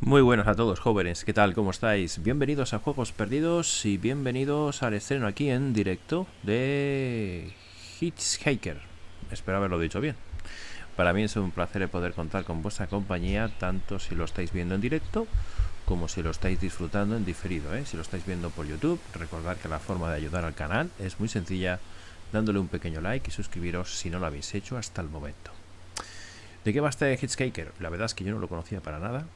Muy buenas a todos, jóvenes, ¿qué tal? ¿Cómo estáis? Bienvenidos a Juegos Perdidos y bienvenidos al estreno aquí en directo de Hitchhiker. Espero haberlo dicho bien. Para mí es un placer poder contar con vuestra compañía, tanto si lo estáis viendo en directo como si lo estáis disfrutando en diferido, ¿eh? Si lo estáis viendo por YouTube, recordad que la forma de ayudar al canal es muy sencilla, dándole un pequeño like y suscribiros si no lo habéis hecho hasta el momento. ¿De qué va este Hitchhiker? La verdad es que yo no lo conocía para nada.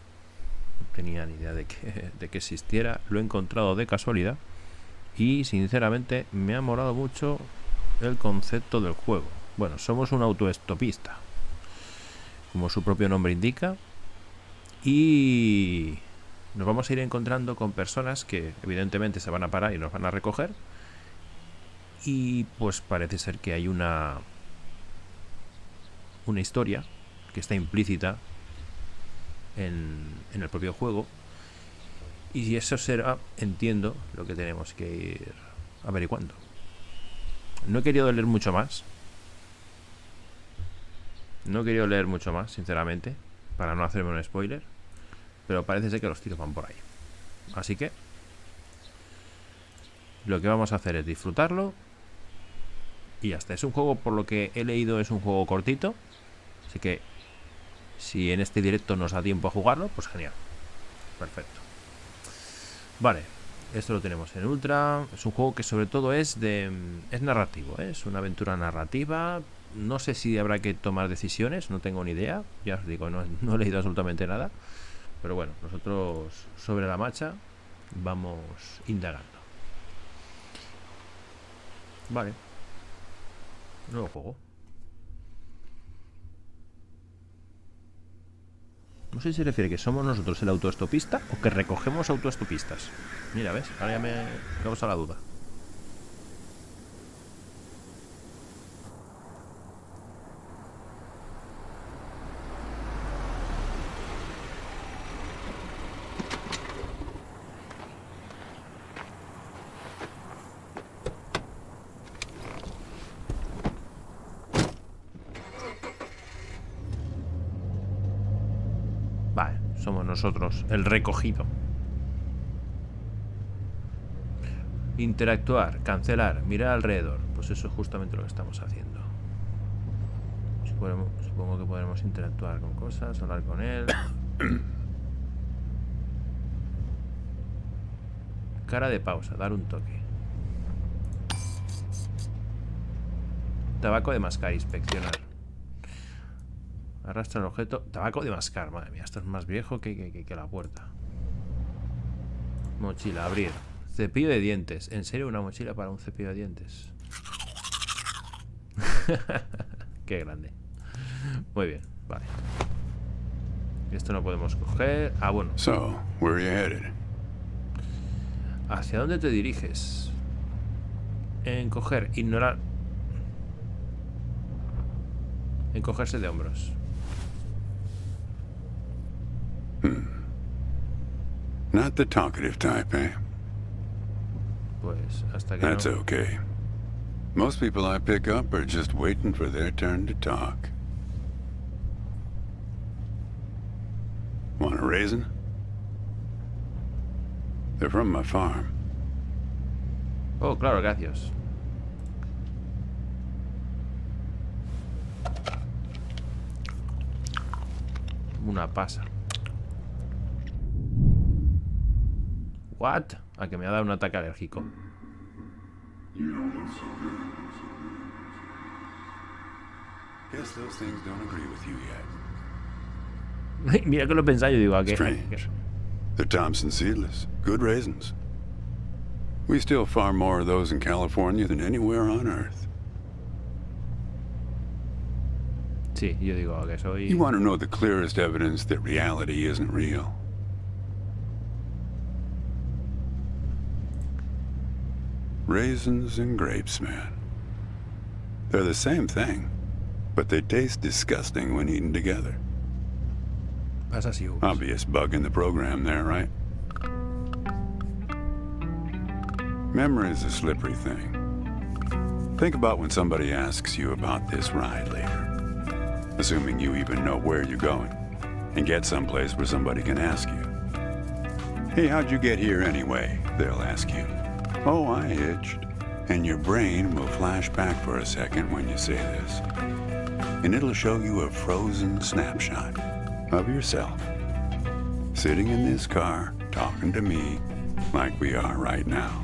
No tenía ni idea de que existiera. Lo he encontrado de casualidad y sinceramente me ha molado mucho el concepto del juego. Bueno, somos un autoestopista, como su propio nombre indica, y nos vamos a ir encontrando con personas que evidentemente se van a parar y nos van a recoger, y pues parece ser que hay una historia que está implícita en el propio juego, y eso será, entiendo, lo que tenemos que ir averiguando. No he querido leer mucho más, sinceramente, para no hacerme un spoiler, pero parece ser que los tiros van por ahí. Así que lo que vamos a hacer es disfrutarlo y ya está. Es un juego, por lo que he leído, es un juego cortito, así que si en este directo nos da tiempo a jugarlo, pues genial. Perfecto. Vale, esto lo tenemos en Ultra. Es un juego que sobre todo es narrativo, ¿eh? Es una aventura narrativa. No sé si habrá que tomar decisiones, no tengo ni idea. Ya os digo, no he leído absolutamente nada. Pero bueno, nosotros sobre la marcha vamos indagando. Vale. Nuevo juego. No sé si se refiere que somos nosotros el autoestopista o que recogemos autoestopistas. Mira, ¿ves? Ahora ya me causa la duda. Vale, somos nosotros el recogido. Interactuar, cancelar, mirar alrededor. Pues eso es justamente lo que estamos haciendo. Supongo que podremos interactuar con cosas, hablar con él. Cara de pausa, dar un toque. Tabaco de mascar, inspeccionar. Arrastra el objeto. Tabaco de mascar, madre mía, esto es más viejo que la puerta. Mochila, abrir. Cepillo de dientes. ¿En serio una mochila para un cepillo de dientes? Qué grande. Muy bien, vale. Esto no podemos coger. Ah, bueno. So, where are you headed? ¿Hacia dónde te diriges? Encoger, ignorar. Encogerse de hombros. Not the talkative type, eh? Pues hasta que That's no. okay. Most people I pick up are just waiting for their turn to talk. Want a raisin? They're from my farm. Oh, claro, gracias. Una pasa. What? A que me ha dado un ataque alérgico. Guess those things don't agree with you yet. Mira que lo he pensado, yo digo, ¿a qué? Strange. They're Thompson seedless. Good raisins. We still farm more of those in California than anywhere on Earth. Sí, yo digo, ¿a qué soy? You want to know the clearest evidence that reality isn't real? Raisins and grapes, man. They're the same thing, but they taste disgusting when eaten together. Pasas y uvas. Obvious bug in the program there, right? Memory is a slippery thing. Think about when somebody asks you about this ride later, assuming you even know where you're going, and get someplace where somebody can ask you. Hey, how'd you get here anyway? They'll ask you. Oh, I hitched. And your brain will flash back for a second when you say this. And it'll show you a frozen snapshot of yourself, sitting in this car, talking to me like we are right now.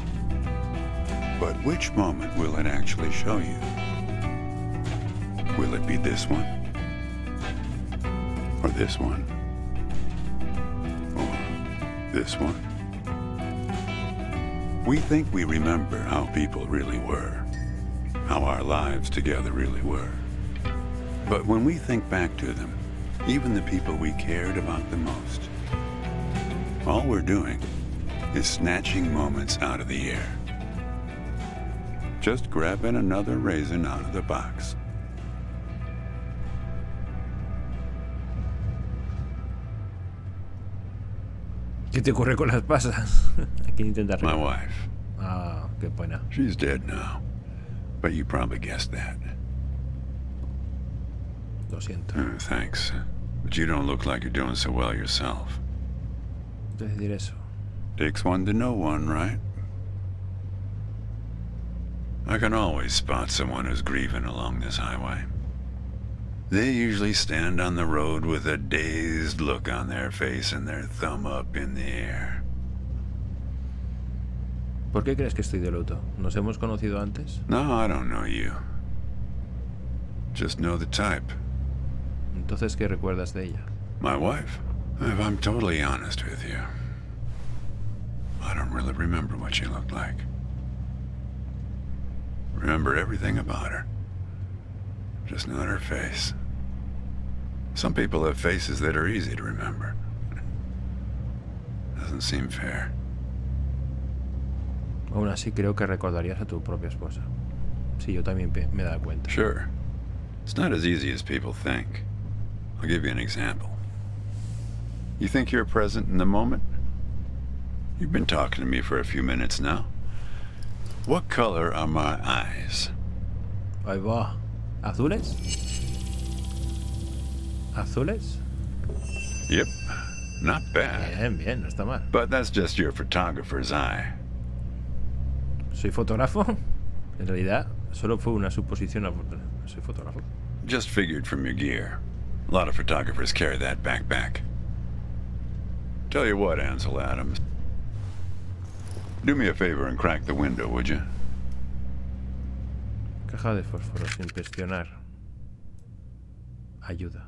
But which moment will it actually show you? Will it be this one? Or this one? Or this one? We think we remember how people really were, how our lives together really were. But when we think back to them, even the people we cared about the most, all we're doing is snatching moments out of the air. Just grabbing another raisin out of the box. ¿Qué te ocurre con las pasas? Hay que intentar. My wife. Ah, qué pena. She's dead now. But you probably guessed that. Lo siento. Thanks. But you don't look like you're doing so well yourself. Decir eso. Takes one to know one, right? I can always spot someone who's grieving along this highway. They usually stand on the road with a dazed look on their face and their thumb up in the air. ¿Por qué crees que estoy de luto? ¿Nos hemos conocido antes? No, I don't know you. Just know the type. Entonces, ¿qué recuerdas de ella? My wife? If I'm totally honest with you, I don't really remember what she looked like. Remember everything about her. Just not her face. Some people have faces that are easy to remember. Doesn't seem fair. Aún así creo que recordarías a tu propia esposa. Sí, yo también me he dado cuenta. Sure. It's not as easy as people think. I'll give you an example. You think you're present in the moment? You've been talking to me for a few minutes now. What color are my eyes? Ahí va. ¿Azules? ¿Azules? Yep. Not bad. Bien, bien, no está mal. But that's just your photographer's eye. ¿Soy fotógrafo? En realidad, solo fue una suposición. ¿Soy fotógrafo? Just figured from your gear. A lot of photographers carry that backpack. Tell you what, Ansel Adams. Do me a favor and crack the window, would you? Caja de fósforo sin presionar. Ayuda.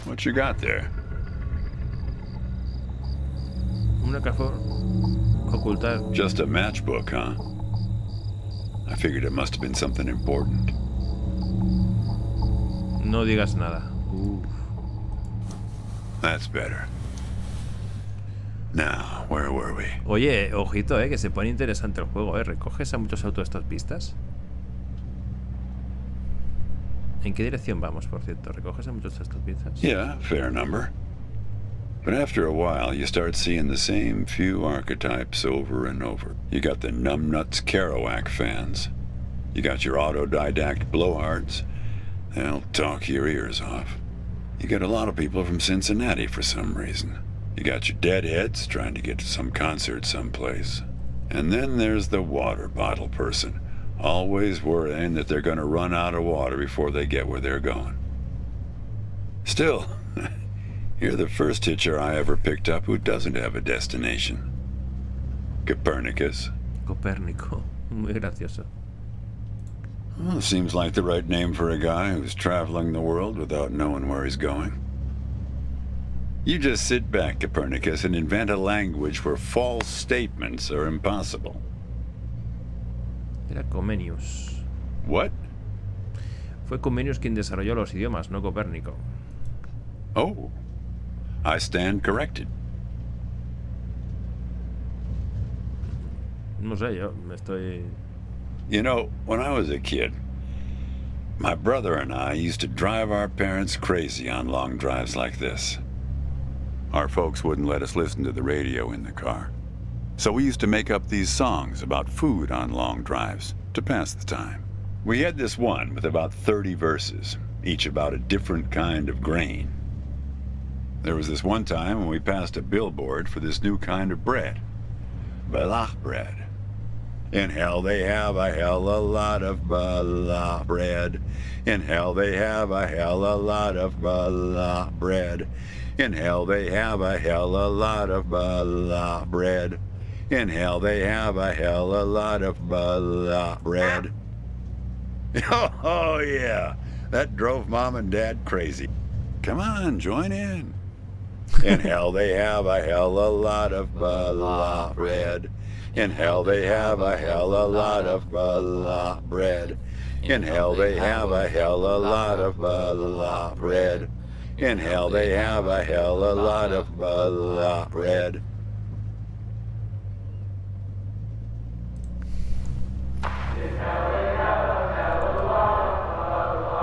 What you got there? Una caja ocultar. Just a matchbook, huh? I figured it must have been something important. No digas nada. That's better. Now, where were we? Oye, ojito, que se pone interesante el juego, ¿Recoges a muchos autos estas pistas? ¿En qué dirección vamos, por cierto? ¿Recoges a muchos estas pistas? Yeah, fair number. But after a while, you start seeing the same few archetypes over and over. You got the numbnuts Kerouac fans. You got your autodidact blowhards. They'll talk your ears off. You got a lot of people from Cincinnati for some reason. You got your deadheads trying to get to some concert someplace. And then there's the water bottle person, always worrying that they're going to run out of water before they get where they're going. Still, you're the first hitcher I ever picked up who doesn't have a destination. Copernicus. Copérnico. Muy gracioso. Well, seems like the right name for a guy who's traveling the world without knowing where he's going. You just sit back, Copernicus, and invent a language where false statements are impossible. Era Comenius. What? Fue Comenius quien desarrolló los idiomas, no Copérnico. Oh, I stand corrected. No sé, yo me estoy... You know, when I was a kid, my brother and I used to drive our parents crazy on long drives like this. Our folks wouldn't let us listen to the radio in the car. So we used to make up these songs about food on long drives to pass the time. We had this one with about 30 verses, each about a different kind of grain. There was this one time when we passed a billboard for this new kind of bread. Balach bread. In hell they have a hell a lot of balach bread. In hell they have a hell a lot of balach bread. In hell they have a hell a lot of balach bread. In hell they have a hell a lot of balach bread. Oh yeah, that drove Mom and Dad crazy. Come on, join in. In hell they have a hell a lot of balach bread. In hell they have a hell a lot of balach bread. In hell they have a hell a lot of balach bread. In hell they have a hell a lot of balach bread.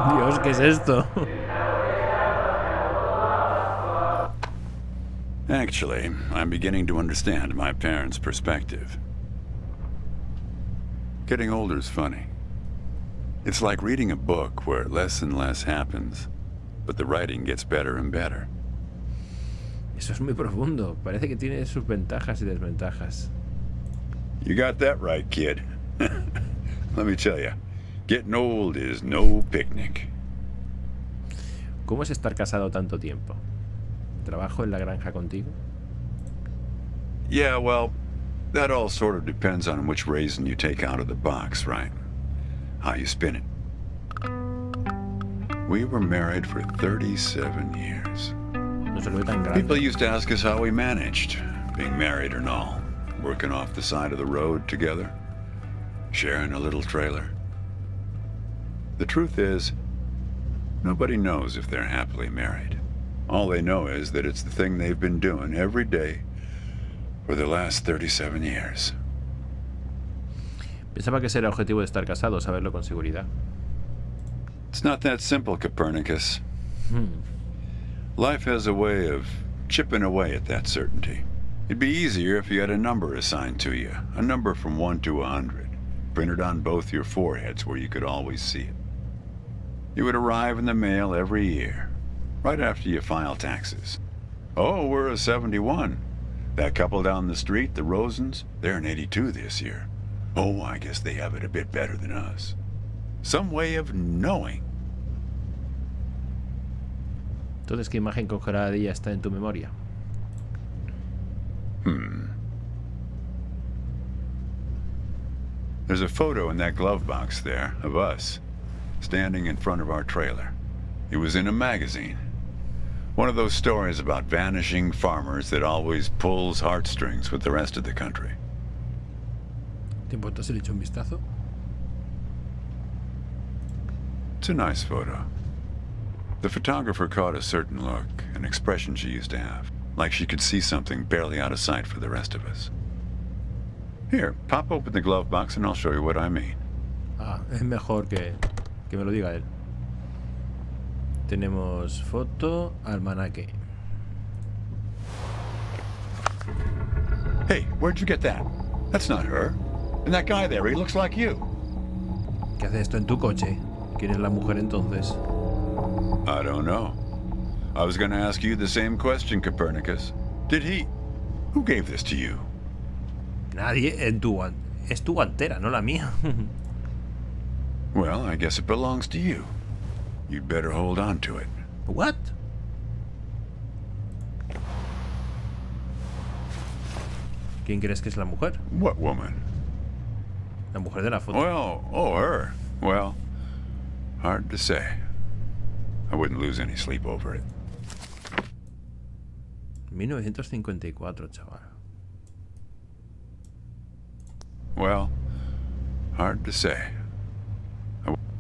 Dios, ¿qué es esto? Actually, I'm beginning to understand my parents' perspective. Getting older is funny. It's like reading a book where less and less happens, but the writing gets better and better. Eso es muy profundo. Parece que tiene sus ventajas y desventajas. You got that right, kid. Let me tell you, getting old is no picnic. ¿Cómo es estar casado tanto tiempo? ¿Trabajo en la granja contigo? Yeah, well, that all sort of depends on which raisin you take out of the box, right? How you spin it. We were married for 37 years. No se lo ve tan grande. People used to ask us how we managed, being married and all, working off the side of the road together, sharing a little trailer. The truth is, nobody knows if they're happily married. All they know is that it's the thing they've been doing every day for the last 37 years. Pensaba que ese era el objetivo de estar casado, saberlo con seguridad. It's not that simple, Copernicus. Life has a way of chipping away at that certainty. It'd be easier if you had a number assigned to you, a number from 1 to 100, printed on both your foreheads where you could always see it. It would arrive in the mail every year, right after you file taxes. Oh, we're a 71. That couple down the street, the Rosens, they're an 82 this year. Oh, I guess they have it a bit better than us. Some way of knowing. Entonces, ¿qué imagen congelada de ella está en tu memoria? There's a photo in that glove box there of us, standing in front of our trailer. It was in a magazine. One of those stories about vanishing farmers that always pulls heartstrings with the rest of the country. ¿Te importa si le echo un vistazo? It's a nice photo. The photographer caught a certain look, an expression she used to have, like she could see something barely out of sight for the rest of us. Here, pop open the glove box and I'll show you what I mean. Ah, es mejor que me lo diga él. Tenemos foto, almanaque. Hey, where'd you get that? That's not her. And that guy there, he looks like you. ¿Qué hace esto en tu coche? ¿Quién es la mujer entonces? I don't know. I was going to ask you the same question, Copernicus. Did he... Who gave this to you? Nadie. Es tu guantera, no la mía. Well, I guess it belongs to you. You'd better hold on to it. What? ¿Quién crees que es la mujer? What woman? La mujer de la foto. Well, oh, her. Well, hard to say. I wouldn't lose any sleep over it. 1954, chaval. Well, hard to say.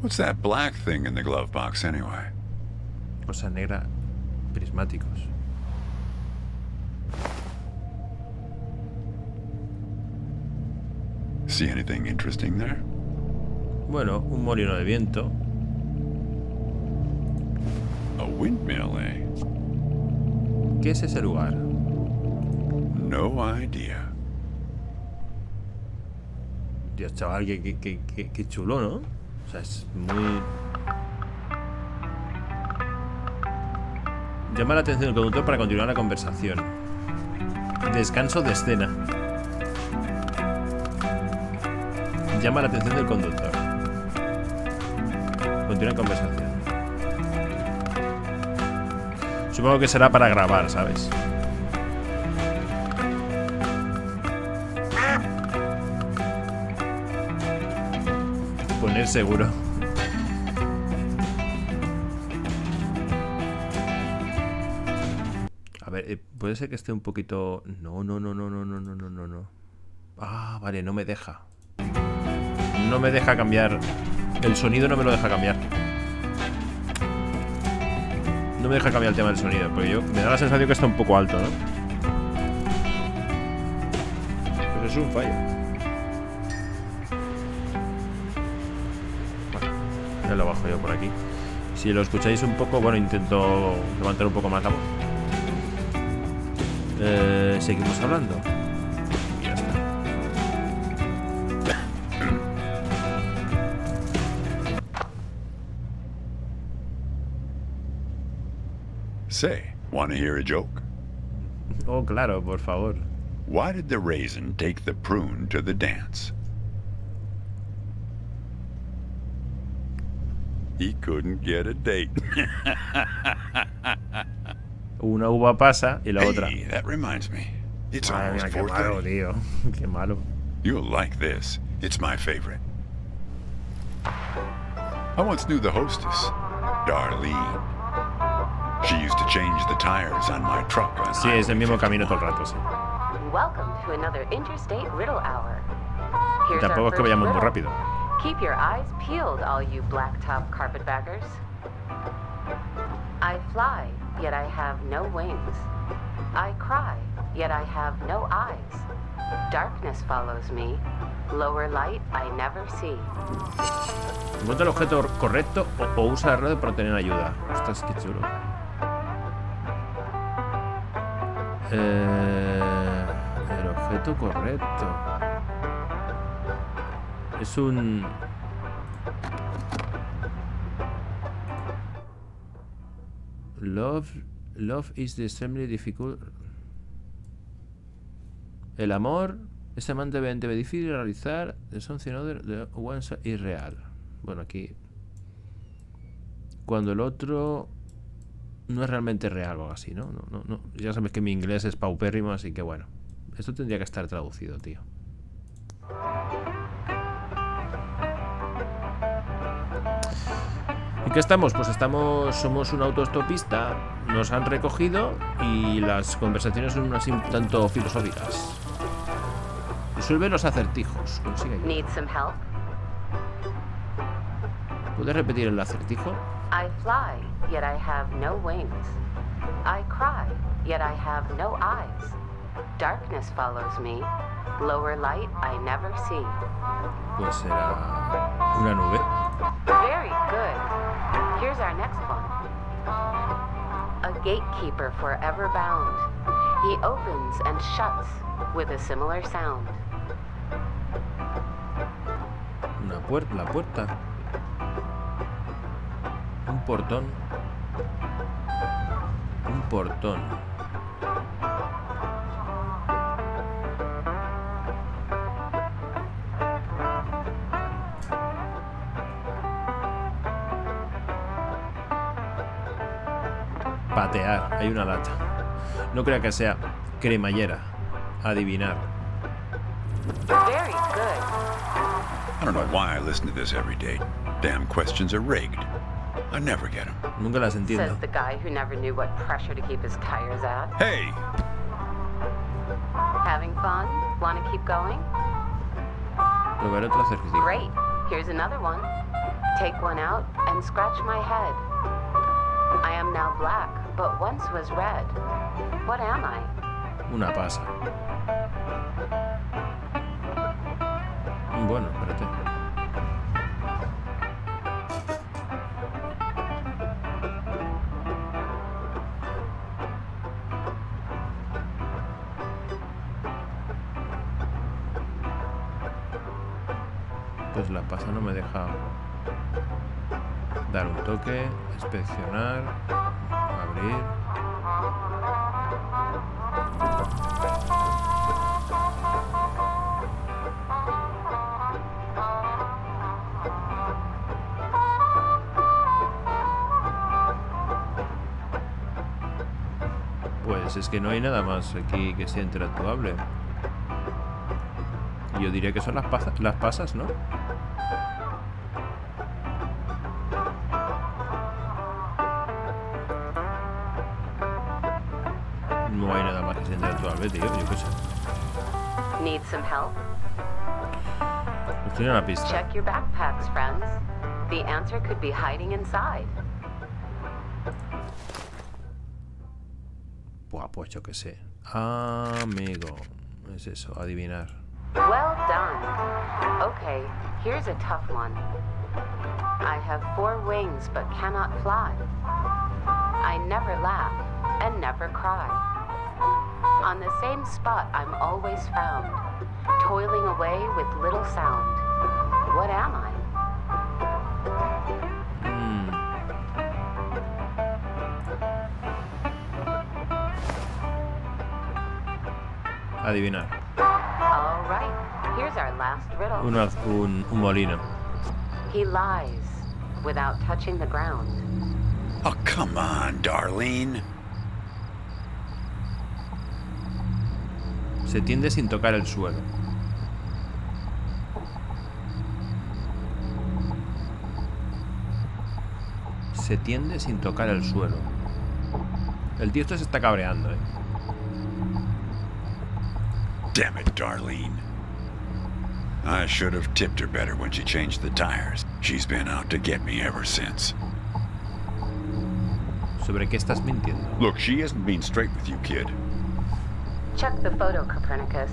What's that black thing in the glove box anyway? Cosa negra, prismáticos. See anything interesting there? Bueno, un molino de viento. A windmill, eh? ¿Qué es ese lugar? No idea. Dios, chaval, qué chulo, ¿no? O sea, es muy... Llama la atención del conductor para continuar la conversación. Descanso de escena. Llama la atención del conductor. Continúa la conversación. Supongo que será para grabar, ¿sabes? Poner seguro. A ver, puede ser que esté un poquito... No. Ah, vale, no me deja. No me deja cambiar. El sonido no me lo deja cambiar. No me deja cambiar el tema del sonido, porque me da la sensación que está un poco alto, ¿no? Pues es un fallo. Bueno, ya lo bajo yo por aquí. Si lo escucháis un poco, bueno, intento levantar un poco más la voz. Seguimos hablando. Ya está. Say, want to hear a joke? Oh, claro, por favor. Why did the raisin take the prune to the dance? He couldn't get a date. Una uva pasa y la otra. Hey, that reminds me. It's Madre almost mía, qué malo, 4:30. tío. Qué malo. You'll like this. It's my favorite. I once knew the hostess, Darlene. She used to change the tires on my truck on Sí, es el mismo Highway camino todo el rato, sí. Welcome to another interstate riddle hour. Here's our Tampoco es que first vayamos muy riddle. rápido. Keep your eyes peeled, all you blacktop carpetbaggers. I fly, yet I have no wings. I cry, yet I have no eyes. Darkness follows me. Lower light I never see. Encuentra el objeto correcto o usa la radio para obtener ayuda. Ostras, qué chulo. El objeto correcto. Es un... Love is the extremely difficult. El amor es amablemente difícil de realizar. The something other the one is real. Bueno, aquí... Cuando el otro no es realmente real o algo así, ¿no? No. Ya sabes que mi inglés es paupérrimo, así que bueno. Esto tendría que estar traducido, tío. ¿Y qué estamos? Pues somos un autoestopista, nos han recogido y las conversaciones son así un tanto filosóficas. Resuelve los acertijos. Consigue ayuda. Need some help? ¿Puedes repetir el acertijo? I fly, yet I have no wings. I cry, yet I have no eyes. Darkness follows me. Lower light I never see. Pues será una nube. Very good. Here's our next one. A gatekeeper forever bound. He opens and shuts with a similar sound. La puerta. Un portón. Patear. Hay una lata. No creo que sea cremallera. Adivinar. Very good. I don't know why I listen to this every day. Damn questions are rigged. I never get them. Nunca las entiendo. Says the guy who never knew what pressure to keep his tires at. Hey! Having fun? Want to keep going? Probar otro acertijo. Great. Here's another one. Take one out and scratch my head. I am now black, but once was red. What am I? Una pasa. Bueno, espérate. Pues la pasa no me deja dar un toque, inspeccionar, abrir. Pues es que no hay nada más aquí que sea interactuable. Yo diría que son las pasas, ¿no? No hay nada más que sea interactuable, tío. Yo qué sé. Need some help? Estoy en una pista. Check your backpacks, friends. The answer could be hiding inside. Buah, pues yo qué sé. Amigo. Es eso, adivinar. Well done. Okay, here's a tough one. I have 4 wings but cannot fly. I never laugh and never cry. On the same spot I'm always found, toiling away with little sound. What am I? Adivinar. All right, here's our last riddle. Un molino. He lies without touching the ground. Oh, come on, Darlene. Se tiende sin tocar el suelo. Se tiende sin tocar el suelo. El tío este se está cabreando, ¿eh? Damn it, Darlene. I should have tipped her better when she changed the tires. She's been out to get me ever since. ¿Sobre qué estás mintiendo? Look, she isn't being straight with you, kid. Check the photo, Copernicus.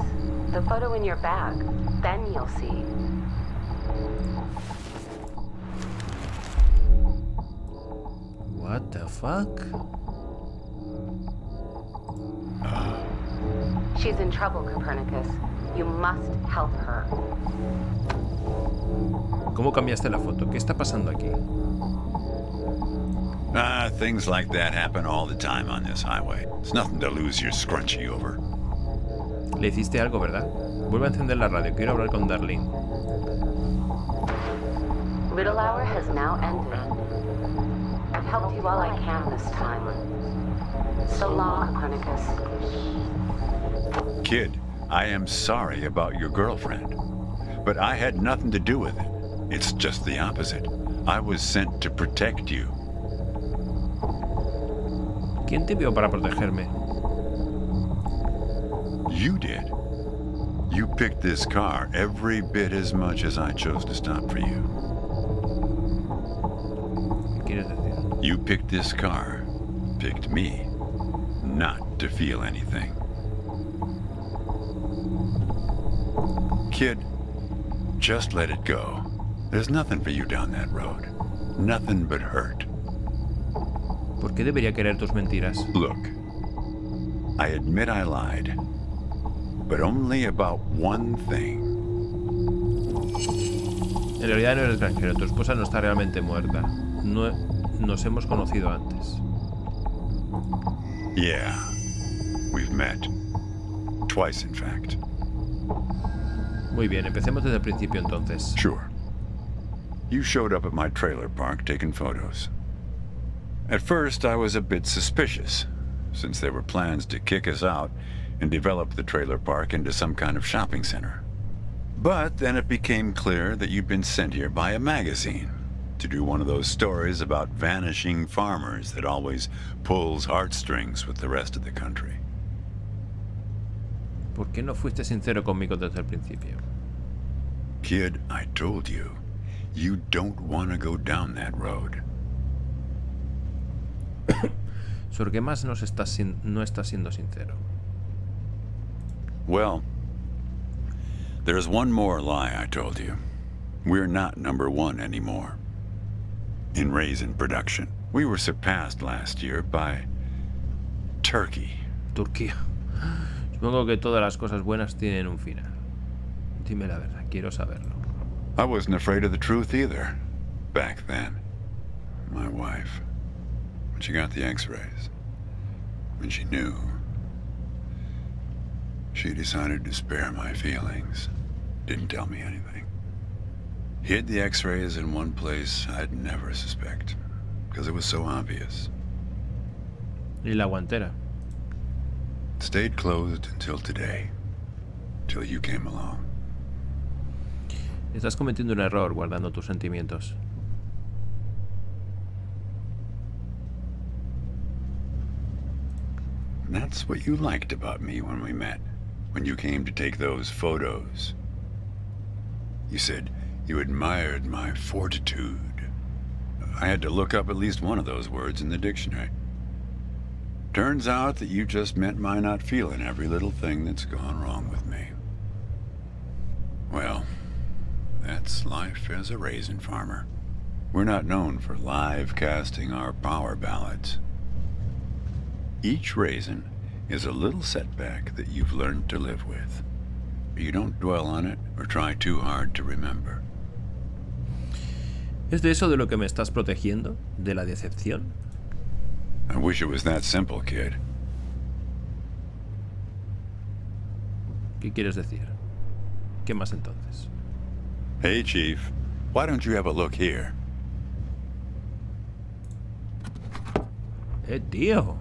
The photo in your bag. Then you'll see. What the fuck? She's in trouble, Copernicus. You must help her. ¿Cómo cambiaste la foto? ¿Qué está pasando aquí? Things like that happen all the time on this highway. It's nothing to lose your scrunchie over. Le hiciste algo, ¿verdad? Vuelve a encender la radio. Quiero hablar con Darlene. Riddle hour has now ended. I've helped you all I can this time. So long, Copernicus. Kid, I am sorry about your girlfriend, but I had nothing to do with it. It's just the opposite. I was sent to protect you. ¿Quién te envió para protegerme? You did. You picked this car every bit as much as I chose to stop for you. ¿Qué quieres decir? You picked this car, picked me, not to feel anything. Kid, just let it go. There's nothing for you down that road. Nothing but hurt. ¿Por qué debería querer tus mentiras? Look, I admit I lied, but only about one thing. En realidad no eres granjero. Tu esposa no está realmente muerta. No nos hemos conocido antes. Yeah, we've met. Twice, in fact. Muy bien, empecemos desde el principio entonces. Sure. You showed up at my trailer park taking photos. At first, I was a bit suspicious, since there were plans to kick us out and develop the trailer park into some kind of shopping center. But then it became clear that you'd been sent here by a magazine to do one of those stories about vanishing farmers that always pulls heartstrings with the rest of the country. ¿Por qué no fuiste sincero conmigo desde el principio? Kid, I told you, you don't want to go down that road. ¿Sobre qué más no estás siendo sincero? Well, there's one more lie I told you. We're not number one anymore. In raisin production. We were surpassed last year by Turkey. Turquía. Supongo que todas las cosas buenas tienen un final. Dime la verdad, quiero saberlo. I wasn't afraid of the truth either, back then. My wife, when she got the x-rays. when she knew, she decided to spare my feelings. Didn't tell me anything. Hid the x-rays in one place I'd never suspect, because it was so obvious. Y la guantera. Stayed closed until today, till you came along. Estás cometiendo un error guardando tus sentimientos. That's what you liked about me when we met, when you came to take those photos. You said you admired my fortitude. I had to look up at least one of those words in the dictionary. Turns out that you just meant my not feeling every little thing that's gone wrong with me. Well, that's life as a raisin farmer. We're not known for live casting our power ballads. Each raisin is a little setback that you've learned to live with. You don't dwell on it or try too hard to remember. ¿Es de eso de lo que me estás protegiendo? ¿De la decepción? I wish it was that simple, kid. ¿Qué quieres decir? ¿Qué más entonces? Hey, Chief. Why don't you have a look here? Tío.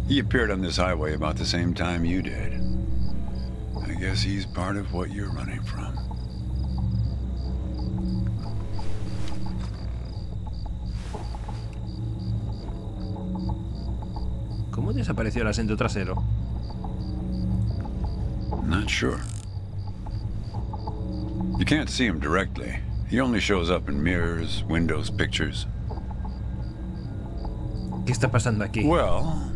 He appeared on this highway about the same time you did. I guess he's part of what you're running from. ¿Cómo desapareció el asiento trasero? Not sure. You can't see him directly. He only shows up in mirrors, windows, pictures. ¿Qué está pasando aquí? Well,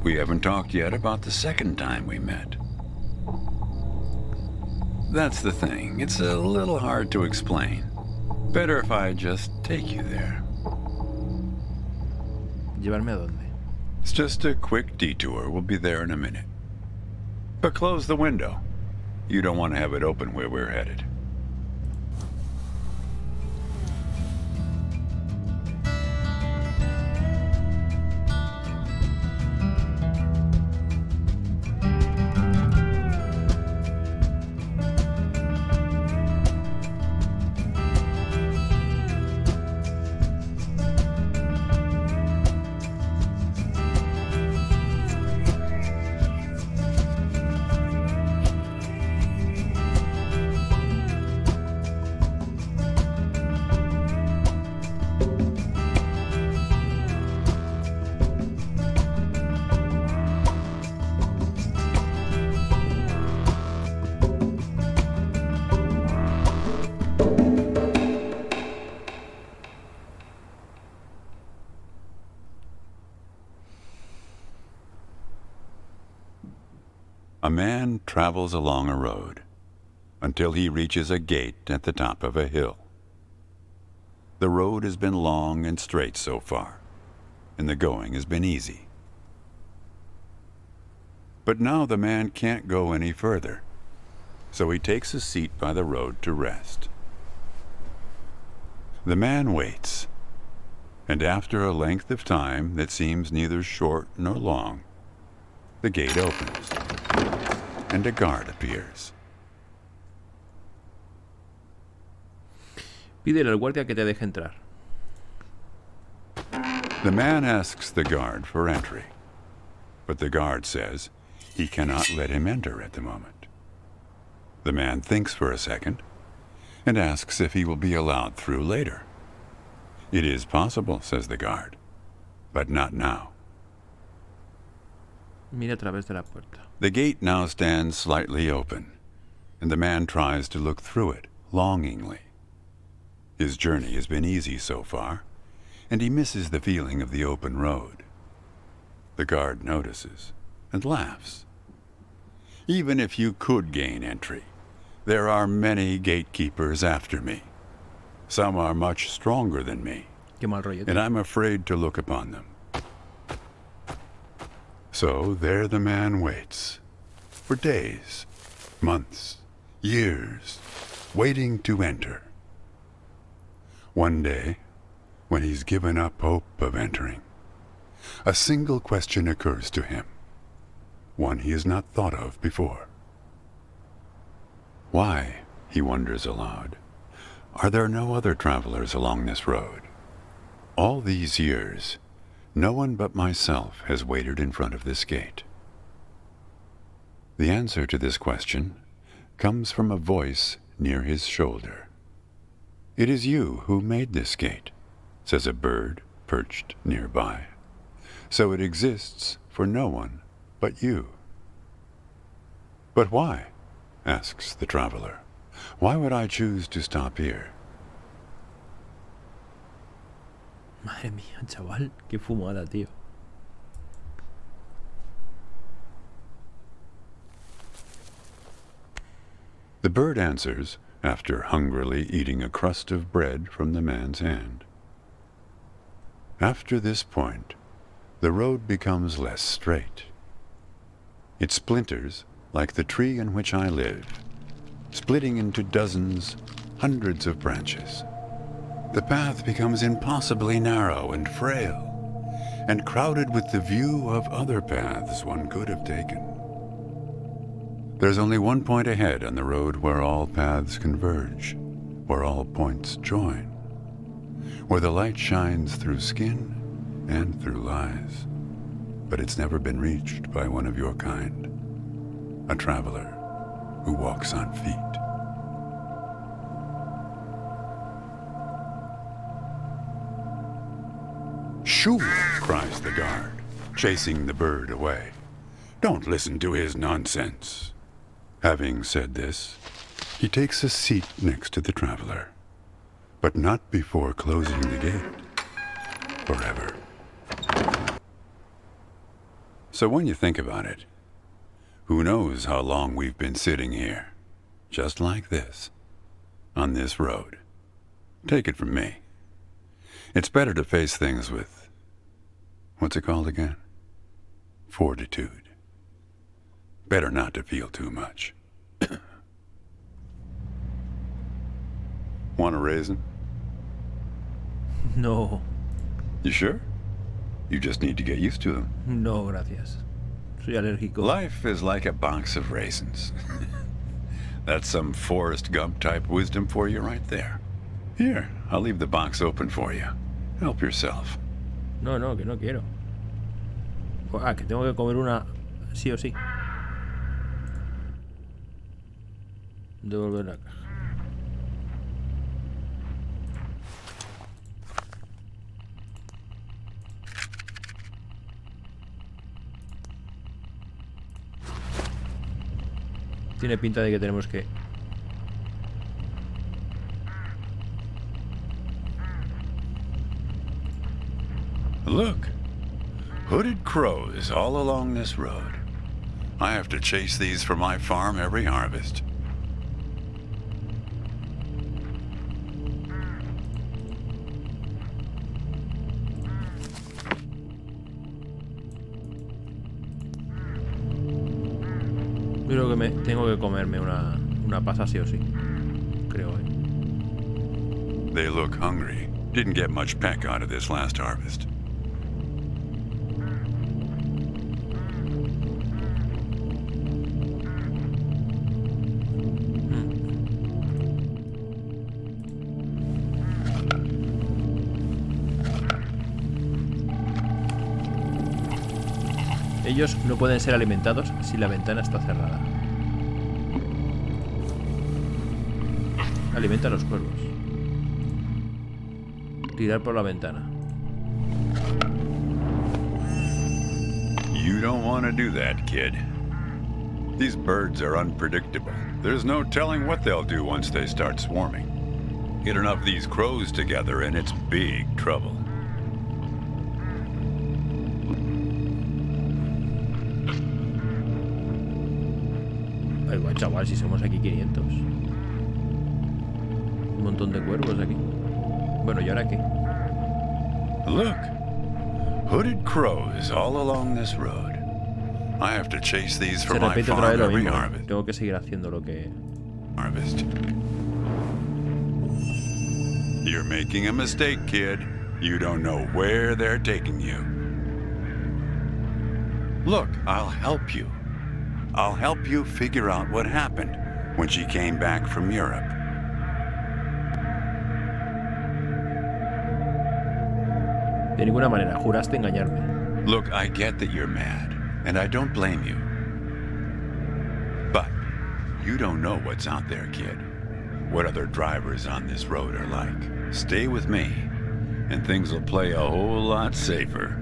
we haven't talked yet about the second time we met. That's the thing. It's a little hard to explain. Better if I just take you there. ¿Llevarme a dónde? It's just a quick detour. We'll be there in a minute. But close the window. You don't want to have it open where we're headed. A man travels along a road until he reaches a gate at the top of a hill. The road has been long and straight so far, and the going has been easy. But now the man can't go any further, so he takes a seat by the road to rest. The man waits, and after a length of time that seems neither short nor long, the gate opens, and a guard appears. Pídele al guardia que te deje entrar. The man asks the guard for entry, but the guard says he cannot let him enter at the moment. The man thinks for a second and asks if he will be allowed through later. It is possible, says the guard, but not now. Mira a través de la puerta. The gate now stands slightly open, and the man tries to look through it longingly. His journey has been easy so far, and he misses the feeling of the open road. The guard notices and laughs. Even if you could gain entry, there are many gatekeepers after me. Some are much stronger than me, Qué mal rollo. and I'm afraid to look upon them. So there the man waits, for days, months, years, waiting to enter. One day, when he's given up hope of entering. A single question occurs to him, one he has not thought of before. Why, he wonders aloud, are there no other travelers along this road? All these years, no one but myself has waited in front of this gate. The answer to this question comes from a voice near his shoulder. It is you who made this gate, says a bird perched nearby. So it exists for no one but you. But why? Asks the traveler. Why would I choose to stop here? Madre mía, chaval, qué fumada, tío. The bird answers, after hungrily eating a crust of bread from the man's hand. After this point, the road becomes less straight. It splinters like the tree in which I live, splitting into dozens, hundreds of branches. The path becomes impossibly narrow and frail, and crowded with the view of other paths one could have taken. There's only one point ahead on the road where all paths converge, where all points join, where the light shines through skin and through lies. But it's never been reached by one of your kind, a traveler who walks on feet. Shoo! Cries the guard, chasing the bird away. Don't listen to his nonsense. Having said this, he takes a seat next to the traveler, but not before closing the gate forever. So when you think about it, who knows how long we've been sitting here, just like this, on this road. Take it from me. It's better to face things with, what's it called again? Fortitude. Better not to feel too much. Want a raisin? No. You sure? You just need to get used to them. No, gracias. Soy alérgico. Life is like a box of raisins. That's some Forrest Gump type wisdom for you right there. Here, I'll leave the box open for you. Help yourself. No, que no quiero. Ah, que tengo que comer una sí o sí. Devolver la caja. Tiene pinta de que tenemos que... Look, hooded crows all along this road. I have to chase these for my farm every harvest. Creo que tengo que comerme una pasa sí o sí. Creo, They look hungry. Didn't get much peck out of this last harvest. Ellos no pueden ser alimentados si la ventana está cerrada. Alimenta a los cuervos. Tirar por la ventana. You don't want to do that, kid. These birds are unpredictable. There's no telling what they'll do once they start swarming. Get enough of these crows together and it's big trouble. Ay, guay, chaval, si somos aquí 500. Un montón de cuervos aquí. Bueno, ¿y ahora qué? Look, hooded crows all along this road. I have to chase these for Se my repite otra farm vez lo every mismo. harvest. Tengo que seguir haciendo lo que... You're making a mistake, kid. You don't know where they're taking you. Look, I'll help you. I'll help you figure out what happened when she came back from Europe. De ninguna manera, juraste engañarme. Look, I get that you're mad, and I don't blame you. But you don't know what's out there, kid. What other drivers on this road are like. Stay with me, and things will play a whole lot safer.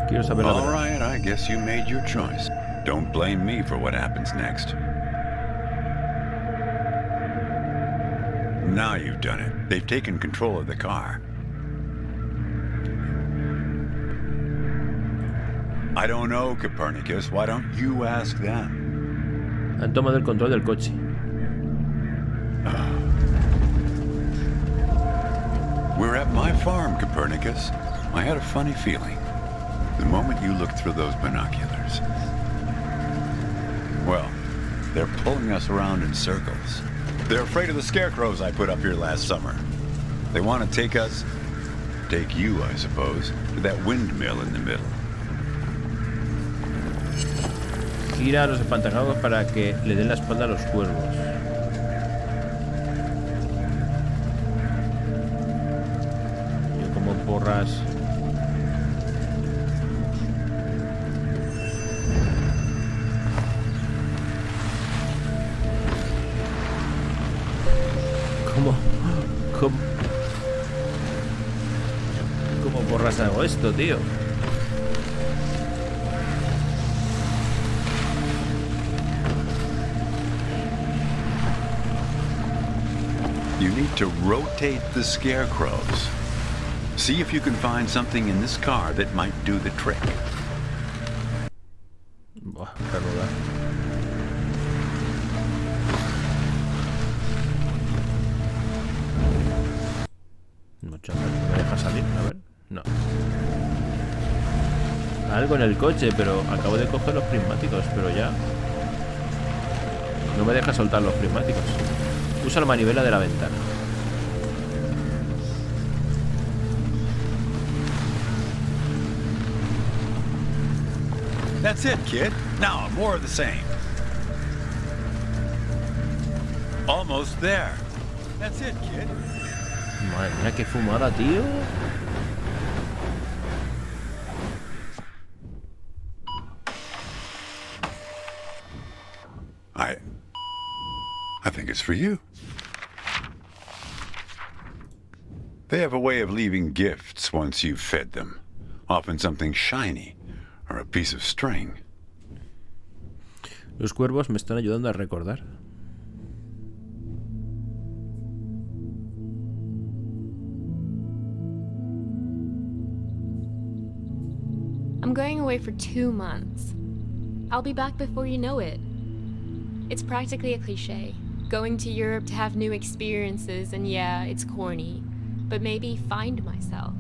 Quiero saber la All verdad. right, I guess you made your choice. Don't blame me for what happens next. Now you've done it. They've taken control of the car. I don't know, Copernicus. Why don't you ask them? Han tomado el control del coche. We're at my farm, Copernicus. I had a funny feeling. The moment you looked through those binoculars. Well, they're pulling us around in circles. They're afraid of the scarecrows I put up here last summer. They want to take you, I suppose, to that windmill in the middle. Gira a los espantajados para que le den la espalda a los cuervos. Yo como porras. ¿Cómo porras hago esto, tío? You need to rotate the scarecrows. See if you can find something in this car that might do the trick. Buah, qué ruda. No, chaval, no me deja salir. A ver, no. Algo en el coche, pero acabo de coger los prismáticos, pero ya no me deja soltar los prismáticos. Usa la manivela de la ventana. That's it, kid. Now, more of the same. Almost there. That's it, kid. Madre mía, qué fumada, tío. I think it's for you. They have a way of leaving gifts once you've fed them. Often something shiny or a piece of string. Los cuervos me están ayudando a recordar. I'm going away for 2 months. I'll be back before you know it. It's practically a cliche. Going to Europe to have new experiences, and yeah, it's corny. But maybe find myself.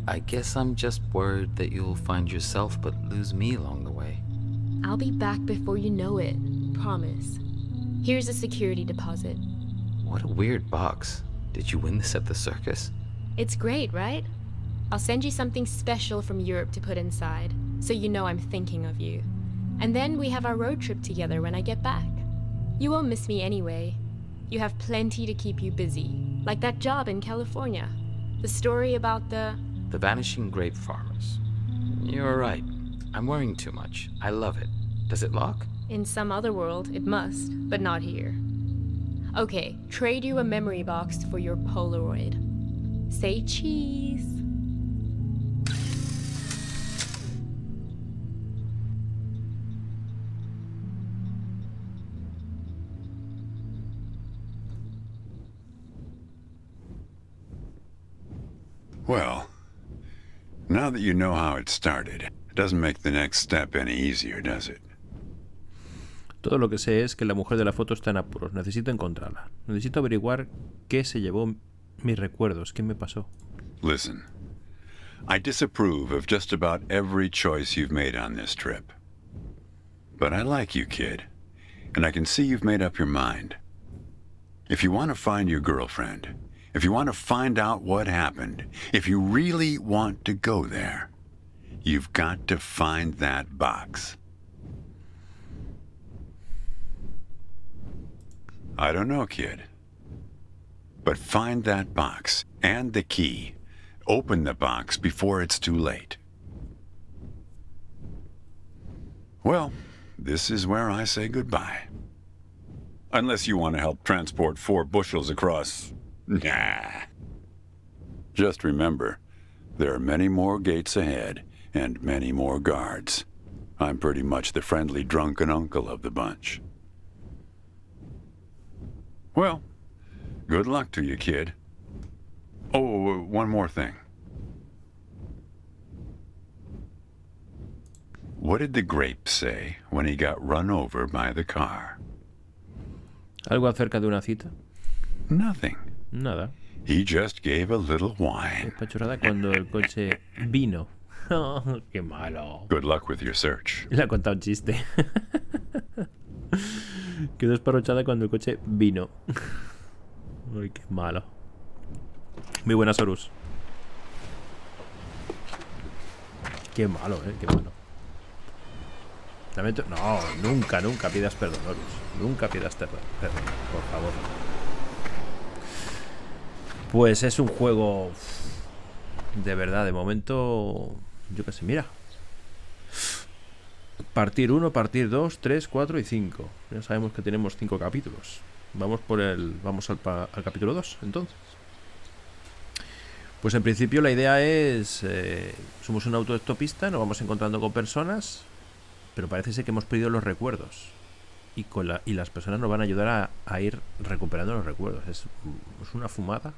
I guess I'm just worried that you'll find yourself but lose me along the way. I'll be back before you know it. Promise. Here's a security deposit. What a weird box. Did you win this at the circus? It's great, right? I'll send you something special from Europe to put inside, so you know I'm thinking of you. And then we have our road trip together when I get back. You won't miss me anyway. You have plenty to keep you busy, like that job in California. The story about the vanishing grape farmers. You're right. I'm worrying too much. I love it. Does it lock? In some other world, it must, but not here. Okay, trade you a memory box for your Polaroid. Say cheese. Well, now that you know how it started, it doesn't make the next step any easier, does it? Todo lo que sé es que la mujer de la foto está en apuros. Necesito encontrarla. Necesito averiguar qué se llevó mis recuerdos, qué me pasó. Listen, I disapprove of just about every choice you've made on this trip. But I like you, kid, and I can see you've made up your mind. If you want to find your girlfriend, If you want to find out what happened, if you really want to go there, you've got to find that box. I don't know, kid. But find that box and the key. Open the box before it's too late. Well, this is where I say goodbye. Unless you want to help transport 4 bushels across. Nah. Just remember, there are many more gates ahead and many more guards. I'm pretty much the friendly drunken uncle of the bunch. Well, good luck to you, kid. Oh, one more thing. What did the grape say when he got run over by the car? ¿Algo acerca de una cita? Nothing. Nada. He just gave a little whine. Esta chorrada cuando el coche vino. Oh, ¡qué malo! Good luck with your search. Le ha contado un chiste. Quedó esparrochada cuando el coche vino. Ay, qué malo. Muy buenas, Horus. Qué malo, qué malo. No, nunca pidas perdón, Horus. Nunca pidas perdón, por favor. Pues es un juego de verdad, de momento, yo qué sé, mira. Partir 1, partir 2, 3, 4 y 5. Ya sabemos que tenemos 5 capítulos. Vamos al capítulo 2, entonces. Pues en principio la idea es, somos un autoestopista, nos vamos encontrando con personas, pero parece ser que hemos perdido los recuerdos. Y las personas nos van a ayudar a ir recuperando los recuerdos. Es una fumada.